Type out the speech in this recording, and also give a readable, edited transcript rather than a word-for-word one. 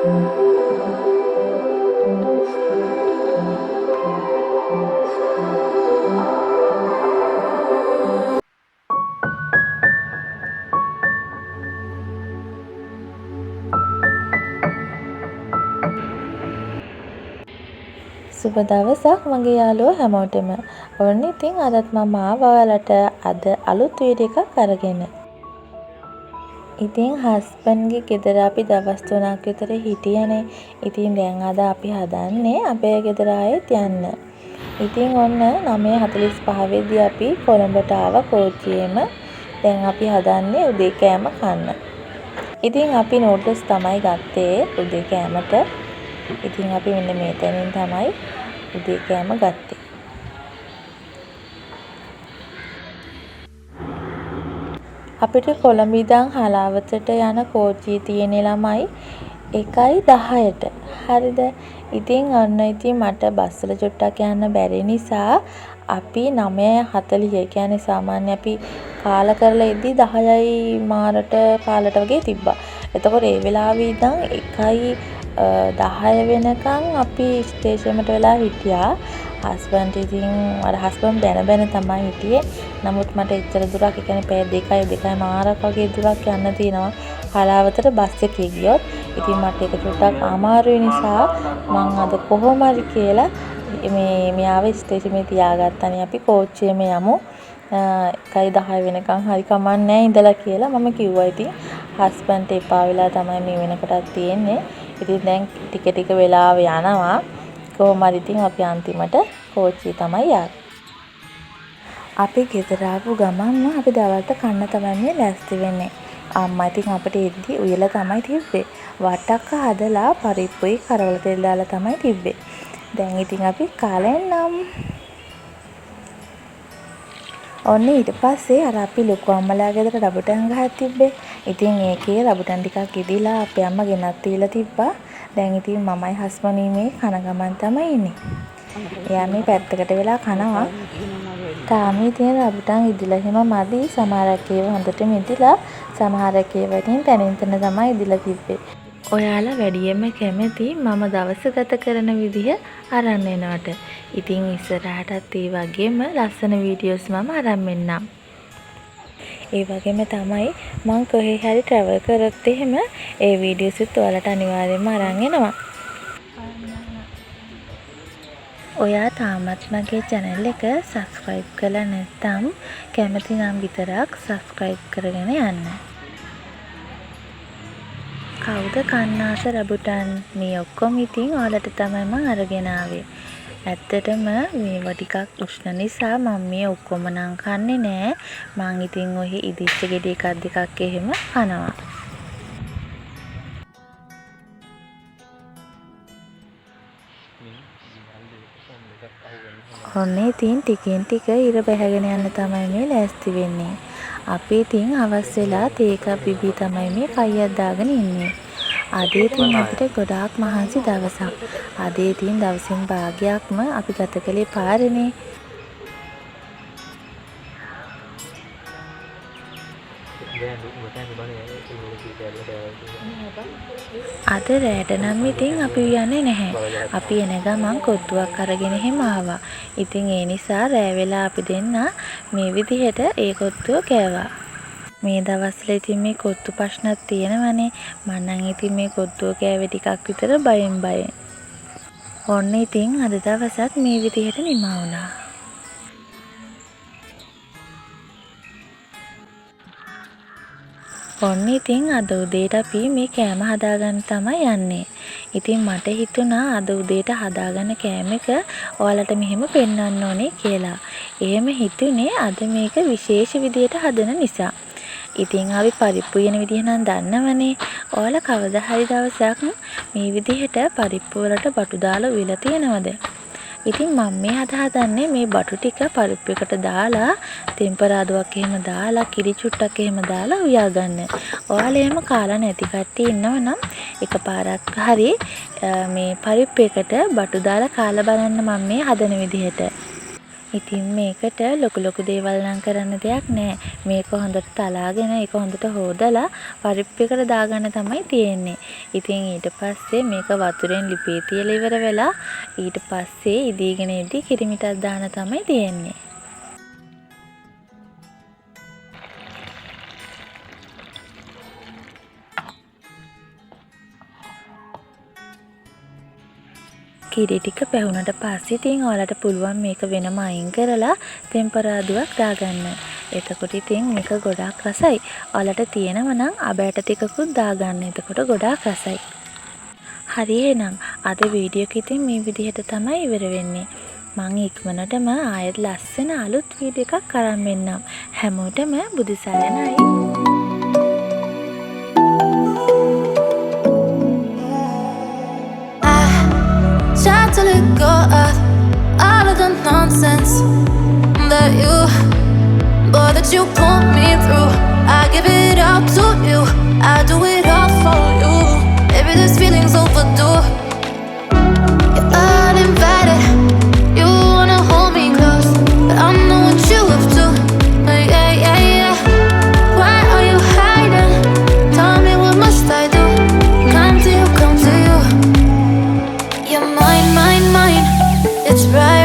සුබ දවසක් මගේ යාළුවෝ හැමෝටම. ඔන්න ඉතින් අදත් මම ආවා ඔයාලට අද අලුත් වීඩියෝ එකක් අරගෙන. ඉතින් හස්බන්ඩ්ගේ ගෙදර අපි දවස් 3ක් විතර හිටියනේ. ඉතින් දැන් අද අපි හදන්නේ අපේ ගෙදර ආයෙත් යන්න. ඉතින් ඔන්න 9:45 වෙද්දී අපි කොළඹට ආවා කෝච්චියෙම. දැන් අපි හදන්නේ උදේ කෑම කන්න. ඉතින් අපි නූඩ්ල්ස් තමයි ගත්තේ උදේ කෑමට. ඉතින් අපි මෙන්න මෙතනින් තමයි උදේ කෑම ගත්තේ. අපිට කොළඹ ඉඳන් හලාවතට යන කෝච්චිය තියෙන ළමයි 1:10ට. හරිද? ඉතින් අන්න ඉතින් මට බස් වල චුට්ටක් යන්න බැරි නිසා අපි 9:40 කියන්නේ සාමාන්‍ය අපි කාල කරලා ඉද්දි 10යි මාරට කාලට වගේ තිබ්බා. එතකොට ඒ වෙලාවේ ඉඳන් 1:10 වෙනකන් අපි ස්ටේෂන් එකට වෙලා හිටියා. හස්බන්ඩ් ඉතින් අර හස්බන්ඩ් බැන තමයි හිටියේ. නමුත් මට එච්චර දුරක්, ඒ කියන්නේ පැය 2යි මාරක් වගේ දුරක් යන්න තියෙනවා හලාවතට බස් එකේ ගියොත්. ඉතින් මට ඒක චුට්ටක් අමාරුයි නිසා මං අද කොහොම හරි කියලා මෙයාව ස්ටේෂනේ තියාගත්තනේ. අපි කෝච්චියෙම යමු 1:10 වෙනකන් හරි කමන්නේ ඉඳලා කියලා මම කිව්වා. ඉතින් හස්බන්ඩ් එපා වෙලා තමයි මේ වෙනකොටත් තියෙන්නේ. ඉතින් දැන් ටික වෙලාව යනවා. කොහොම හරි ඉතින් අපි අන්තිමට කෝච්චිය තමයි යන්නේ. අපි ගෙදර ආපු ගමන්ම අපි දවල්ට කන්න තමයි මේ ලෑස්ති වෙන්නේ. අම්මා ඉතින් අපිට එද්දි උයලා තමයි තිබ්බේ. වටක හදලා පරිප්පුයි කරවල තෙල් දාලා තමයි තිබ්බේ. දැන් ඉතින් අපි කාලා එන්නම්. ඔන්න ඊට පස්සේ අර අපි ලොකු අම්මලා ගෙදර රබුටන් ගහක් තිබ්බේ. ඉතින් ඒකේ රබුටන් ටිකක් ඉදිලා අපේ අම්මා ගෙනත් තියලා තිබ්බා. දැන් ඉතින් මමයි හස්බන්ඩ්යි මේ කන ගමන් තමයි ඉන්නේ. එයා මේ පැත්තකට වෙලා කනවා. තාම ඉතින් රබුටන් ඉදිලා හිම මදි. සමහරක් ඒවා හොඳට මිදිලා, සමහරක් ඒවා ඉතින් තනින් තන තමයි ඉදිලා තිබ්බේ. ඔයාලා වැඩියෙන්ම කැමති මම දවස ගත කරන විදිහ අරන් එනවට. ඉතින් ඉස්සරහටත් ඒ වගේම ලස්සන වීඩියෝස් මම අරන් එන්නම්. ඒ වගේම තමයි මම කොහේ හරි ට්‍රැවල් කරොත් එහෙම ඒ වීඩියෝස් උත් ඔයාලට අනිවාර්යයෙන්ම අරන් එනවා. ඔයා තාමත් මගේ channel එක subscribe කරලා නැත්නම් කැමති නම් විතරක් subscribe කරගෙන යන්න. කවුද කන්නාස රබුටන්? මේ ඔක්කොම ඉතින් ඔයාලට තමයි මම අරගෙන ආවේ. ඇත්තටම මේවා ටිකක් උෂ්ණ නිසා මම මේ ඔක්කොම නම් කන්නේ නෑ. මං ඉතින් ඔහි ඉදිච්ච ගෙඩි එකක් දෙකක් එහෙම කනවා. ඔන්න ඉතින් ටිකෙන් ටික ඉර බැහැගෙන යන්න තමයි මේ ලෑස්ති වෙන්නේ. අපි ඉතින් අවස් වෙලා තේ එකක් බිබී තමයි මේ කයියක් දාගෙන ඉන්නේ. අද ඉතින් අපිට ගොඩාක් මහන්සි දවසක්. අද ඉතින් දවසින් භාගයක්ම අපි ගත කළේ පාරේනේ. අද රැට නම් ඉතින් අපි යන්නේ නැහැ. අපි එන ගමන් කොත්තුවක් අරගෙන එහෙම ආවා. ඉතින් ඒ නිසා රෑ වෙලා අපි දෙන්න මේ විදිහට ඒ කොත්තුව කෑවා. මේ දවස්වල ඉතින් මේ කොත්තු ප්‍රශ්නක් තියෙනවනේ. මම නම් ඉතින් මේ කොත්තුව කෑවේ ටිකක් විතර බයෙන්. ඔන්න ඉතින් අද දවසත් මේ විදිහට නිමා වුණා. ඔන්න ඉතින් අද උදේට අපි මේ කෑම හදාගන්න තමයි යන්නේ. ඉතින් මට හිතුණා අද උදේට හදාගන්න කෑම එක ඔයාලට මෙහෙම පෙන්වන්න ඕනේ කියලා. එහෙම හිතුනේ අද මේක විශේෂ විදියට හදන නිසා. ඉතින් අපි පරිප්පු යන විදිහ නම් දන්නවනේ. ඔයාලා කවදා හරි දවසක් මේ විදිහට පරිප්පු වලට බටු දාලා උයලා තියෙනවද? ඉතින් මම මේ හදන්නේ මේ බටු ටික පරිප්පු එකට දාලා ටෙම්පරාදුවක් එහෙම දාලා කිරි චුට්ටක් එහෙම දාලා උයා ගන්න. ඔයාලා එහෙම කාලා නැති කට්ටිය ඉන්නවනම් එකපාරක් හරි මේ පරිප්පු එකට බටු දාලා කාලා බලන්න මම මේ හදන විදිහට. ඉතින් මේකට ලොකු දේවල් නම් කරන්න දෙයක් නැහැ. මේක හොඳට තලාගෙන ඒක හොඳට හොදලා පරිප්පයකට දාගන්න තමයි තියෙන්නේ. ඉතින් ඊට පස්සේ මේක වතුරෙන් ලිපේ තියලා ඉවර වෙලා ඊට පස්සේ ඉදීගෙන ඉදි කිරිමිටක් දාන්න තමයි තියෙන්නේ. කිරි ටික පැහුනට පස්සේ ඉතින් ඔයාලට පුළුවන් මේක වෙනම අයින් කරලා තෙම්පරාදුවක් දාගන්න. එතකොට ඉතින් මේක ගොඩාක් රසයි. ඔයාලට තියෙනව නම් අබෑට ටිකකුත් දාගන්න. එතකොට ගොඩාක් රසයි. හරි එහෙනම් අද වීඩියෝ එක ඉතින් මේ විදිහට තමයි ඉවර වෙන්නේ. මම ඉක්මනටම ආයෙත් ලස්සන අලුත් වීඩියෝ එකක් අරන් එන්නම්. හැමෝටම බුදු සරණයි. Try to let go of all of the nonsense that you put me through. I give it all to you, I do it all for you. Maybe this feeling's overdue. You're uninvited, you wanna hold me close, but I know what you up to. Yeah. Why are you hiding? Tell me what must I do? Come to you. You're mine. It's right.